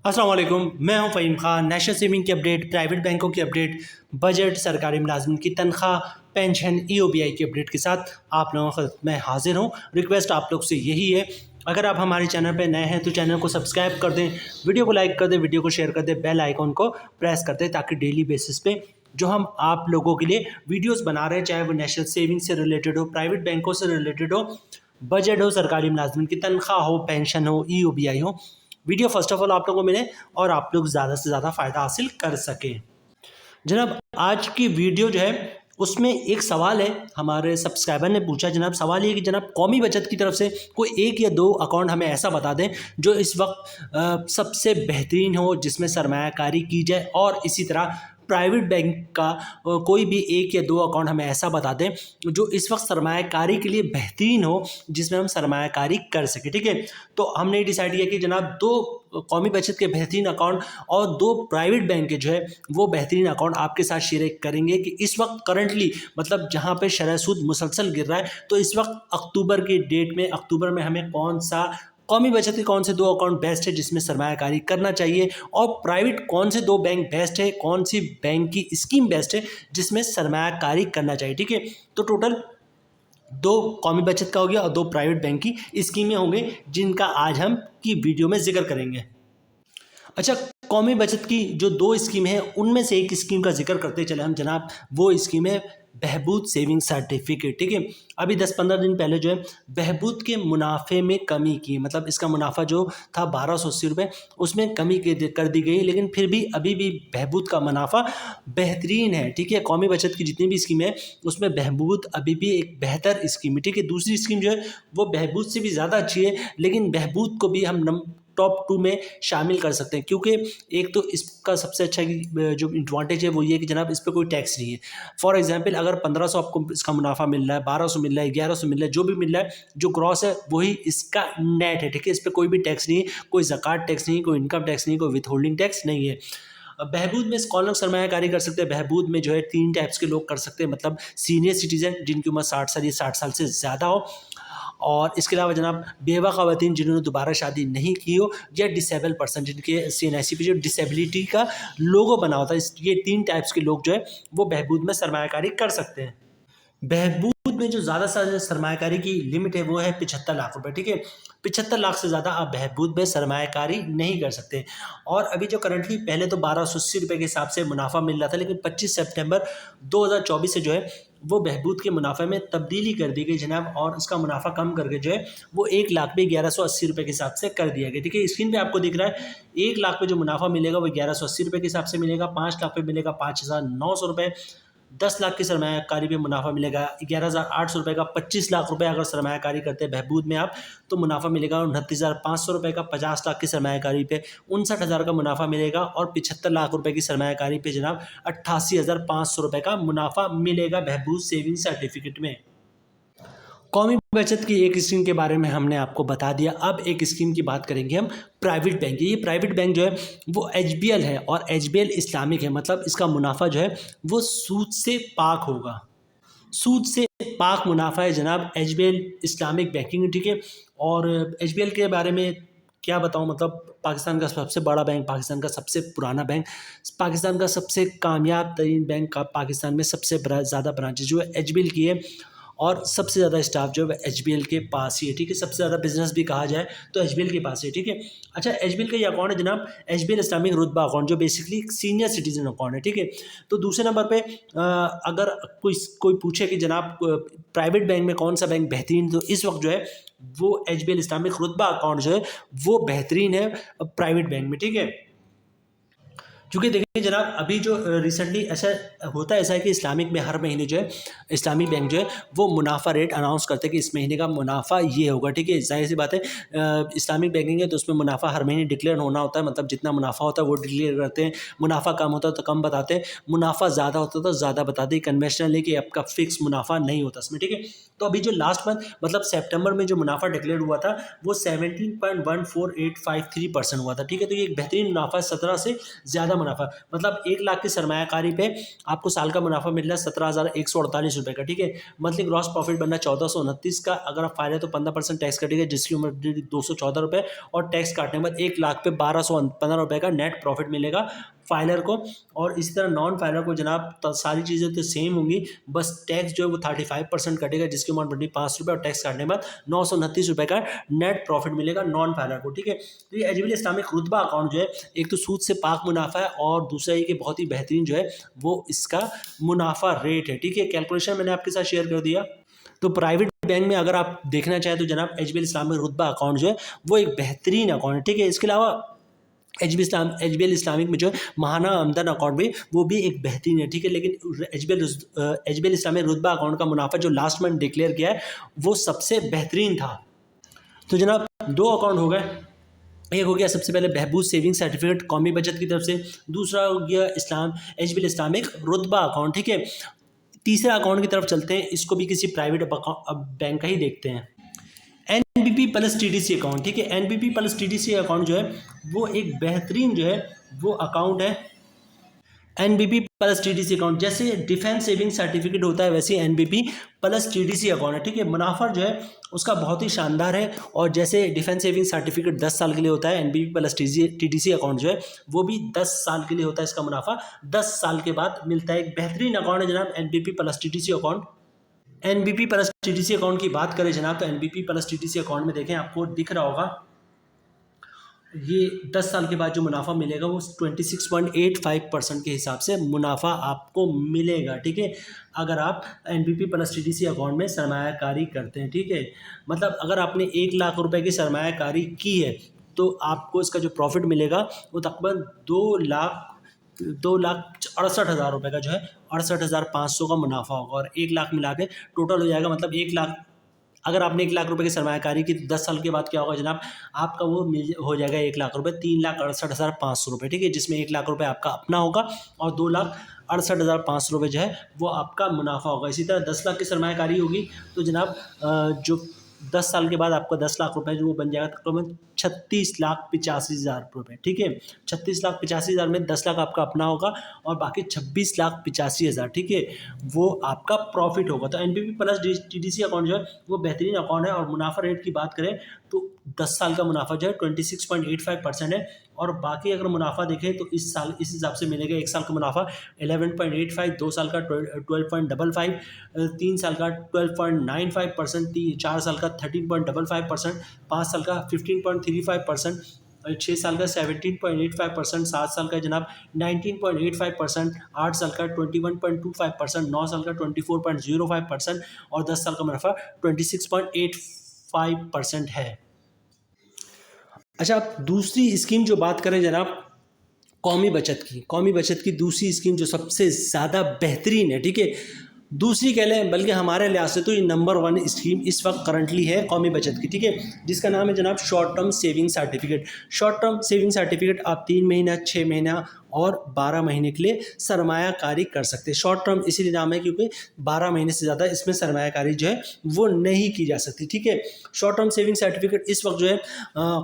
अस्सलाम वालेकुम, मैं हूं फ़हीम खान। नेशनल सेविंग की अपडेट, प्राइवेट बैंकों की अपडेट, बजट, सरकारी मुलाजिम की तनख्वाह, पेंशन, ईओबीआई की अपडेट के साथ आप लोगों की खिदमत में हाजिर हूं। रिक्वेस्ट आप लोग से यही है, अगर आप हमारे चैनल पर नए हैं तो चैनल को सब्सक्राइब कर दें, वीडियो को लाइक कर दें, वीडियो को शेयर कर दें, बेल आइकॉन को प्रेस कर दें ताकि डेली बेसिस पे जो हम आप लोगों के लिए वीडियोस बना रहे हैं, चाहे वो नेशनल सेविंग से रिलेटेड हो, प्राइवेट बैंकों से रिलेटेड हो, बजट हो, सरकारी मुलाजिम की तनख्वाह हो, पेंशन हो, ईओबीआई हो, वीडियो फर्स्ट ऑफ ऑल आप लोगों को मिले और आप लोग ज़्यादा से ज़्यादा फ़ायदा हासिल कर सकें। जनाब आज की वीडियो जो है उसमें एक सवाल है, हमारे सब्सक्राइबर ने पूछा। जनाब सवाल ये कि जनाब कौमी बचत की तरफ से कोई एक या दो अकाउंट हमें ऐसा बता दें जो इस वक्त सबसे बेहतरीन हो, जिसमें सरमायाकारी की जाए, और इसी तरह प्राइवेट बैंक का कोई भी एक या दो अकाउंट हमें ऐसा बता दें जो इस वक्त सरमायाकारी के लिए बेहतरीन हो, जिसमें हम सरमायाकारी कर सकें। ठीक है, तो हमने डिसाइड किया कि जनाब दो कौमी बचत के बेहतरीन अकाउंट और दो प्राइवेट बैंक के जो है वो बेहतरीन अकाउंट आपके साथ शेयर करेंगे कि इस वक्त करंटली मतलब जहां पे शरह सूद मुसलसल गिर रहा है, तो इस वक्त अक्टूबर की डेट में, अक्टूबर में हमें कौन सा कौमी बचत के कौन से दो अकाउंट बेस्ट है जिसमें सरमायाकारी करना चाहिए, और प्राइवेट कौन से दो बैंक बेस्ट है, कौन सी बैंक की स्कीम बेस्ट है जिसमें सरमायाकारी करना चाहिए। ठीक है, तो टोटल दो कौमी बचत का हो गया और दो प्राइवेट बैंक की स्कीमें होंगी जिनका आज हम की वीडियो में जिक्र करेंगे। अच्छा, कौमी बचत की जो दो स्कीम है उनमें से एक स्कीम का जिक्र करते चले हम जनाब, वो स्कीम है बहबूद सेविंग सर्टिफिकेट। ठीक है, अभी 10-15 दिन पहले जो है बहबूद के मुनाफे में कमी की, मतलब इसका मुनाफा जो था 1280 रुपये, उसमें कमी कर दी गई, लेकिन फिर भी अभी भी बहबूद का मुनाफा बेहतरीन है। ठीक है, कौमी बचत की जितनी भी स्कीम है उसमें बहबूद अभी भी एक बेहतर स्कीम है। ठीक है, दूसरी स्कीम जो है वो बहबूद से भी ज़्यादा अच्छी है, लेकिन बहबूद को भी हम टॉप 2 में शामिल कर सकते हैं, क्योंकि एक तो इसका सबसे अच्छा जो एडवांटेज है वो ये कि जनाब इस पर कोई टैक्स नहीं है। फॉर एग्जांपल अगर 1500 आपको इसका मुनाफा मिल रहा है, 1200 मिल रहा है, 1100 मिल रहा है, जो भी मिल रहा है, जो ग्रॉस है वही इसका नेट है। ठीक है, इस पर कोई भी टैक्स नहीं है, कोई ज़कात टैक्स नहीं, कोई इनकम टैक्स नहीं, कोई विथ होल्डिंग टैक्स नहीं है। बहबूद में कौन लोग सरमायाकारी कर सकते हैं? बहबूद में जो है 3 टाइप्स के लोग कर सकते हैं, मतलब सीनियर सिटीजन जिनकी उम्र 60 साल या 60 साल से ज़्यादा हो, और इसके अलावा जनाब बेवा ख़वातीन जिन्होंने दोबारा शादी नहीं की हो, या डिसेबल पर्सन जिनके CNIC पे जो डिसेबिलिटी का लोगो बना होता है, ये 3 टाइप्स के लोग जो है वो बहबूद में सरमायाकारी कर सकते हैं। बहबूद में जो ज़्यादा से सरमायाकारी की लिमिट है वो है 75 लाख रुपए। ठीक है, 75 लाख से ज़्यादा आप बहबूद में सरमायाकारी नहीं कर सकते। और अभी जो करंटली, पहले तो 1280 रुपये के हिसाब से मुनाफा मिल रहा था, लेकिन 25 सितंबर 2024 से जो है वो बहबूद के मुनाफे में तब्दीली कर दी गई जनाब, और इसका मुनाफा कम करके जो है वो 1 लाख पे 1180 रुपये के हिसाब से कर दिया गया। ठीक है, स्क्रीन पे आपको दिख रहा है 1 लाख पे जो मुनाफा मिलेगा वो 1180 रुपये के हिसाब से मिलेगा, 5 लाख पे मिलेगा 5900 रुपये, 10 लाख की सरमायाकारी पे मुनाफा मिलेगा 11,800 रुपये का, 25 लाख रुपए अगर सरमायाकारी करते हैं बहबूद में आप तो मुनाफा मिलेगा 29,500 रुपये का, 50 लाख की सरमायाकारी पे 59,000 का मुनाफा मिलेगा, और 75 लाख रुपए की सरमायाकारी पे जनाब 88,500 रुपये का मुनाफा मिलेगा बहबूद सेविंग सर्टिफिकेट में। कौमी बचत की एक स्कीम के बारे में हमने आपको बता दिया, अब एक स्कीम की बात करेंगे हम प्राइवेट बैंक की। ये प्राइवेट बैंक जो है वो HBL है, और HBL इस्लामिक है, मतलब इसका मुनाफा जो है वो सूद से पाक होगा, सूद से पाक मुनाफा है जनाब HBL इस्लामिक बैंकिंग। ठीक है, और HBL के बारे में क्या बताऊं, मतलब पाकिस्तान का सबसे बड़ा बैंक, पाकिस्तान का सबसे पुराना बैंक, पाकिस्तान का सबसे कामयाब तरीन बैंक का, पाकिस्तान में सबसे ज़्यादा ब्रांचेज जो है HBL की है, और सबसे ज़्यादा स्टाफ जो है HBL के पास ही है। ठीक है, सबसे ज़्यादा बिजनेस भी कहा जाए तो HBL के पास है। ठीक है, अच्छा, HBL का ये अकाउंट है जनाब HBL इस्लामिक रुतबा अकाउंट, जो बेसिकली सीनियर सिटीजन अकाउंट है। ठीक है, तो दूसरे नंबर पे अगर कोई पूछे कि जनाब प्राइवेट बैंक में कौन सा बैंक बेहतरीन, तो इस वक्त जो है वो HBL इस्लामिक रुतबा अकाउंट जो है वो बेहतरीन है प्राइवेट बैंक में। ठीक है, क्योंकि देखिए जनाब अभी जो रिसेंटली ऐसा होता है, ऐसा है कि इस्लामिक में हर महीने जो है इस्लामिक बैंक जो है वो मुनाफा रेट अनाउंस करते हैं कि इस महीने का मुनाफा ये होगा। ठीक है, जाहिर सी बात है, इस्लामिक बैंकिंग है तो उसमें मुनाफा हर महीने डिक्लेयर होना होता है, मतलब जितना मुनाफा होता है वो डिक्लेयर करते हैं, मुनाफा कम होता है तो कम बताते हैं, मुनाफा ज़्यादा होता है तो ज़्यादा बताते हैं। कन्वेंशनल है कि आपका फिक्स मुनाफा नहीं होता इसमें। ठीक है, तो अभी जो लास्ट मंथ मतलब सितंबर में जो मुनाफा डिक्लेयर हुआ था वो 17.14853% हुआ था। ठीक है, तो ये एक बेहतरीन मुनाफा है, 17 से ज़्यादा ज़्यादा मुनाफा, मतलब 1 लाख की सरमायाकारी पे आपको साल का मुनाफा मिल रहा है 17,148 रुपये का, ठीक है। मंथली ग्रॉस प्रॉफिट बनना 1429 का, अगर आप फायदे तो 15% टैक्स कटेगा जिसकी उम्र 214 रुपये, और टैक्स काटने के बाद 1 लाख पे 1215 रुपये का नेट प्रॉफिट मिलेगा फाइलर को। और इसी तरह नॉन फाइलर को जनाब सारी चीज़ें तो सेम होंगी, बस टैक्स जो है वो 35% कटेगा जिसकी अमाउंट बढ़ी 5 रुपये, और टैक्स काटने के बाद 929 रुपये का नेट प्रॉफिट मिलेगा नॉन फाइलर को, ठीक है। तो ये एजविल इस्लामिक रुतबा अकाउंट जो है एक तो सूद से पाक मुनाफा है, और दूसरा ये कि बहुत ही बेहतरीन जो है वो इसका मुनाफा रेट है, ठीक है। कैलकुलेशन मैंने आपके साथ शेयर कर दिया। तो प्राइवेट बैंक में अगर आप देखना चाहें तो जनाब एजविल इस्लामिक रुतबा अकाउंट जो है वो एक बेहतरीन अकाउंट है, ठीक है। इसके अलावा एजबीएल इस्लामिक में जो है महाना आमदन अकाउंट भी वो भी एक बेहतरीन है, ठीक है। लेकिन एजबीएल इस्लामिक रुतबा अकाउंट का मुनाफा जो लास्ट मंथ डिक्लेयर किया है वो सबसे बेहतरीन था। तो जनाब 2 अकाउंट हो गए, एक हो गया सबसे पहले बहबूद सेविंग सर्टिफिकेट कौमी बचत की तरफ से, दूसरा हो गया एजबीएल इस्लामिक रुतबा अकाउंट, ठीक है। तीसरा अकाउंट की तरफ चलते हैं, इसको भी किसी प्राइवेट बैंक का ही देखते हैं, एनबीपी प्लस टीडीसी अकाउंट, ठीक है। एनबीपी प्लस टीडीसी अकाउंट जो है वो एक बेहतरीन जो है वो अकाउंट है। एनबीपी प्लस टीडीसी अकाउंट जैसे डिफेंस सेविंग सर्टिफिकेट होता है वैसे एनबीपी प्लस टीडीसी अकाउंट है, ठीक है। मुनाफा जो है उसका बहुत ही शानदार है, और जैसे डिफेंस सेविंग सर्टिफिकेट 10 साल के लिए होता है, एनबीपी प्लस टीडीसी अकाउंट जो है वो भी 10 साल के लिए होता है, इसका मुनाफा 10 साल के बाद मिलता है। एक बेहतरीन अकाउंट है जनाब NBP plus TDC account. NBP plus TDC account की बात करें जनाब तो एनबीपी प्लस टीडीसी अकाउंट में देखें आपको दिख रहा होगा ये 10 साल के बाद जो मुनाफा मिलेगा वो 26.85% के हिसाब से मुनाफा आपको मिलेगा, ठीक है। अगर आप एनबीपी प्लस टीडीसी अकाउंट में सरमायाकारी करते हैं, ठीक है। मतलब अगर आपने 1 लाख रुपए की सरमायाकारी की है तो आपको इसका जो प्रॉफिट मिलेगा वो तकरीबन 2,68,000 रुपये का जो है 68,500 का मुनाफा होगा, और 1 लाख मिला के टोटल हो जाएगा, मतलब 1 लाख अगर आपने 1 लाख रुपए की सरमायाकारी की 10 साल के बाद क्या होगा जनाब आपका वो हो जाएगा 1 लाख रुपए 3,68,500 रुपये, ठीक है। जिसमें 1 लाख रुपए आपका अपना होगा और 2,68,500 रुपये जो है वो आपका मुनाफा होगा। इसी तरह 10 लाख की सरमायाकारी होगी तो जनाब जो 10 साल के बाद आपका 10 लाख रुपए जो वो बन जाएगा तकरीबन 36,85,000 रुपये, ठीक है। 36,85,000 में 10 लाख आपका अपना होगा और बाकी 26,85,000, ठीक है, वो आपका प्रॉफिट होगा। तो एनबीपी प्लस टीडीसी अकाउंट जो है वो बेहतरीन अकाउंट है, और मुनाफा रेट की बात करें तो 10 साल का मुनाफा जो है 26.85% है, और बाकी अगर मुनाफा देखें तो इस साल इस हिसाब से मिलेगा। 1 साल का मुनाफा 11.85, 2 साल का 12.55, 3 साल का 12.95%, 4 साल का 13.55%, 5 साल का 15.35%, 6 साल का 17.85%, 7 साल का जनाब 19.85%, 8 साल का 21.25%, 9 साल का 24.05% और 10 साल का मुनाफा 26.85% है। अच्छा, आप दूसरी स्कीम जो बात करें जनाब कौमी बचत की दूसरी स्कीम जो सबसे ज़्यादा बेहतरीन है, ठीक है, दूसरी कह लें बल्कि हमारे लिहाज से तो ये नंबर 1 स्कीम इस वक्त करंटली है कौमी बचत की, ठीक है, जिसका नाम है जनाब short term saving certificate. Short term saving certificate आप 3 महीना, 6 महीना और 12 महीने के लिए सरमायाकारी कर सकते हैं। शॉर्ट टर्म इसीलिए नाम है क्योंकि 12 महीने से ज़्यादा इसमें सरमायाकारी जो है वो नहीं की जा सकती, ठीक है। शॉर्ट टर्म सेविंग सर्टिफिकेट इस वक्त जो है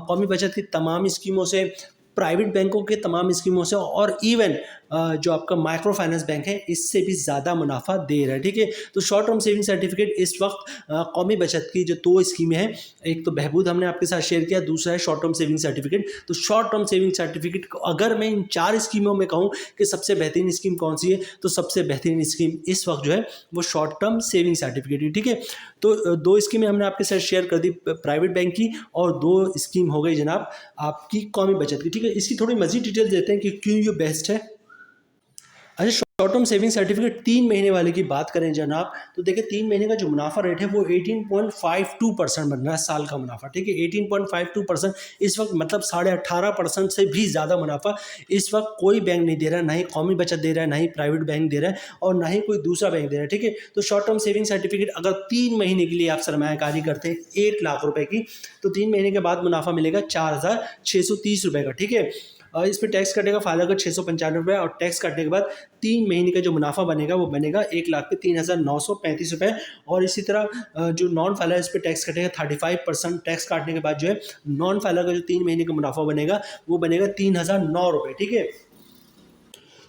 कौमी बचत की तमाम स्कीमों से, प्राइवेट बैंकों के तमाम स्कीमों से और इवन जो आपका माइक्रो फाइनेंस बैंक है इससे भी ज़्यादा मुनाफा दे रहा है, ठीक है। तो शॉर्ट टर्म सेविंग सर्टिफिकेट इस वक्त कौमी बचत की जो 2 स्कीमें हैं, एक तो बहबूद हमने आपके साथ शेयर किया, दूसरा है शॉर्ट टर्म सेविंग सर्टिफिकेट। तो शॉर्ट टर्म सेविंग सर्टिफिकेट को अगर मैं इन 4 स्कीमों में कहूँ कि सबसे बेहतरीन स्कीम कौन सी है तो सबसे बेहतरीन स्कीम इस वक्त जो है वो शॉर्ट टर्म सेविंग सर्टिफिकेट है, ठीक है। तो 2 स्कीमें हमने आपके साथ शेयर कर दी प्राइवेट बैंक की, और 2 स्कीम हो गई जनाब आपकी कौमी बचत की, ठीक है। इसकी थोड़ी मज़ीद डिटेल देते हैं कि क्यों ये बेस्ट है। अच्छा, शॉर्ट टर्म सेविंग सर्टिफिकेट 3 महीने वाले की बात करें जनाब तो देखिए 3 महीने का जो मुनाफा रेट है वो 18.52% बन रहा है साल का मुनाफा, ठीक है। 18.52% इस वक्त मतलब 18.5% से भी ज़्यादा मुनाफा इस वक्त कोई बैंक नहीं दे रहा है, ना ही कौमी बचत दे रहा है, ना ही प्राइवेट बैंक दे रहा है और ना ही कोई दूसरा बैंक दे रहा है, ठीक है। तो शॉर्ट टर्म सेविंग सर्टिफिकेट अगर 3 महीने के लिए आप सरमायाकारी करते हैं 1 लाख रुपए की तो 3 महीने के बाद मुनाफा मिलेगा 4,630 रुपये का, ठीक है। इस पर टैक्स कटेगा फायदा का 695 रुपये, और टैक्स काटने के बाद 3 महीने का जो मुनाफा बनेगा वो बनेगा 1 लाख पे 3,935 रुपये। और इसी तरह जो नॉन फाइलर इस पर टैक्स कटेगा 35%, टैक्स काटने के बाद जो है नॉन फाइलर का जो 3 महीने का मुनाफा बनेगा वो बनेगा 3,009 रुपये, ठीक है।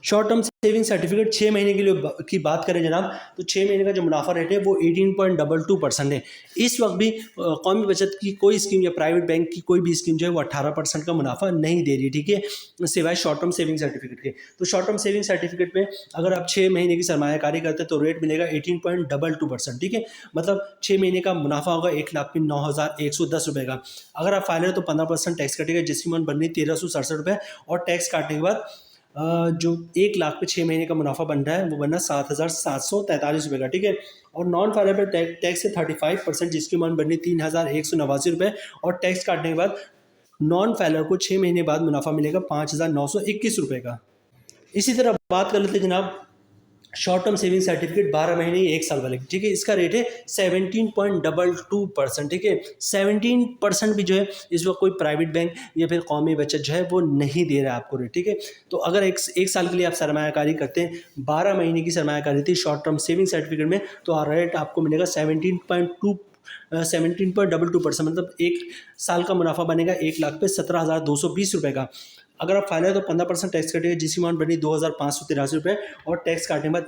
शॉर्ट टर्म सेविंग सर्टिफिकेट 6 महीने के लिए की बात करें जनाब, तो 6 महीने का जो मुनाफा रेट है वो 18.22% है। इस वक्त भी कौमी बचत की कोई स्कीम या प्राइवेट बैंक की कोई भी स्कीम जो है वो 18% का मुनाफा नहीं दे रही है, ठीक है, सिवाय शॉर्ट टर्म सेविंग सर्टिफिकेट के। तो शॉर्ट टर्म सेविंग सर्टिफिकेट में अगर आप 6 महीने की सरमायाकारी करते हैं तो रेट मिलेगा 18.22%, ठीक है, मतलब 6 महीने का मुनाफा होगा 1,09,110 रुपये का। अगर आप फाइल है तो 15% टैक्स कटेगा, जिसकी अमाउंट बननी 1,367 रुपये, और टैक्स काटने के बाद जो 1 लाख पे 6 महीने का मुनाफा बन रहा है वो बनना 7,743 रुपये का, ठीक है। और नॉन फाइलर पर टैक्स है 35%, जिसकी अमाउंट बननी 3,189 रुपये, और टैक्स काटने के बाद नॉन फाइलर को 6 महीने बाद मुनाफा मिलेगा 5,921 रुपये का। इसी तरह बात कर लेते हैं जनाब शॉर्ट टर्म सेविंग सर्टिफिकेट 12 महीने 1 साल वाले, ठीक है, इसका रेट है 17.22%, ठीक है। 17% भी जो है इस वक्त कोई प्राइवेट बैंक या फिर कौमी बचत जो है वो नहीं दे रहा है आपको रेट, ठीक है। तो अगर एक साल के लिए आप सरमायाकारी करते हैं, 12 महीने की सरमायाकारी थी शॉर्ट टर्म सेविंग सर्टिफिकेट में, तो रेट आपको मिलेगा 17.22%, मतलब 1 साल का मुनाफा बनेगा 1 लाख पे 17,220 रुपये का। अगर आप फाइल है तो 15% टैक्स कटेगा, जिसकी अमाउंट बनी 2,583 रुपये, और टैक्स काटने के बाद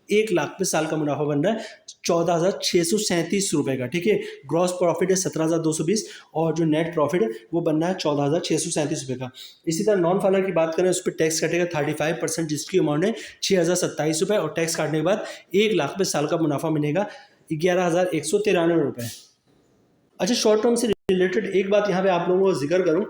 एक लाख पे साल का मुनाफा बन रहा है 14,637 रुपये का, ठीक है। ग्रॉस प्रॉफिट है 17,220, और जो नेट प्रॉफिट है वो बन रहा है 14,637 रुपये का। इसी तरह नॉन फाइलर की बात करें, उस पर टैक्स कटेगा 35%, जिसकी अमाउंट है 6,027 रुपये, और टैक्स काटने के बाद 1 लाख पे साल का मुनाफा मिलेगा 11,193 रुपये। अच्छा, शॉर्ट टर्म से रिलेटेड एक बात यहाँ पे आप लोगों को जिक्र करूँ,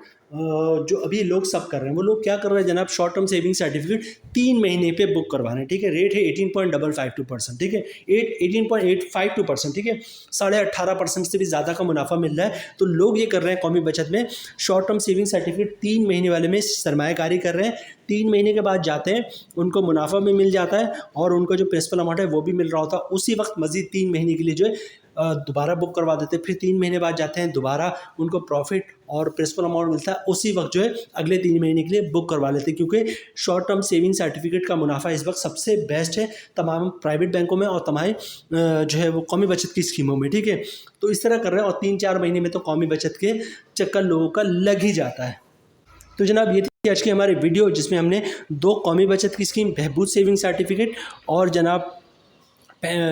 जो अभी लोग सब कर रहे हैं, वो लोग क्या कर रहे हैं जनाब, शॉर्ट टर्म सेविंग सर्टिफिकेट 3 महीने पे बुक करवा रहे हैं, ठीक है। रेट है 18.552%, ठीक है, 18.852%, ठीक है, 18.5% से भी ज़्यादा का मुनाफा मिल रहा है। तो लोग ये कर रहे हैं कौमी बचत में शॉर्ट टर्म सेविंग सर्टिफिकेट 3 महीने वाले में सरमायाकारी कर रहे हैं, 3 महीने के बाद जाते हैं, उनको मुनाफा भी मिल जाता है और उनको जो प्रिंसिपल अमाउंट है वो भी मिल रहा होता है। उसी वक्त मज़ीद 3 महीने के लिए जो है दोबारा बुक करवा देते हैं, फिर 3 महीने बाद जाते हैं, दोबारा उनको प्रॉफिट और प्रिंसिपल अमाउंट मिलता है, उसी वक्त जो है अगले 3 महीने के लिए बुक करवा लेते हैं, क्योंकि शॉर्ट टर्म सेविंग सर्टिफिकेट का मुनाफा इस वक्त सबसे बेस्ट है तमाम प्राइवेट बैंकों में और तमाम जो है वो कौमी बचत की स्कीमों में, ठीक है। तो इस तरह कर रहे हैं, और 3-4 महीने में तो कौमी बचत के चक्कर लोगों का लग ही जाता है। तो जनाब ये थी आज की हमारी वीडियो, जिसमें हमने 2 कौमी बचत की स्कीम, बहबूद सेविंग सर्टिफिकेट और जनाब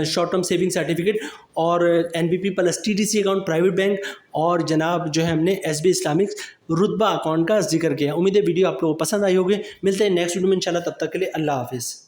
शॉर्ट टर्म सेविंग सर्टिफिकेट, और NBP plus TTC account private bank, और जनाब जो है हमने SB इस्लामिक रुतबा अकाउंट का जिक्र किया। उम्मीद है वीडियो आप लोगों को पसंद आई होगी। मिलते हैं नेक्स्ट वीडियो में इंशाल्लाह, तब तक के लिए अल्लाह हाफिज़।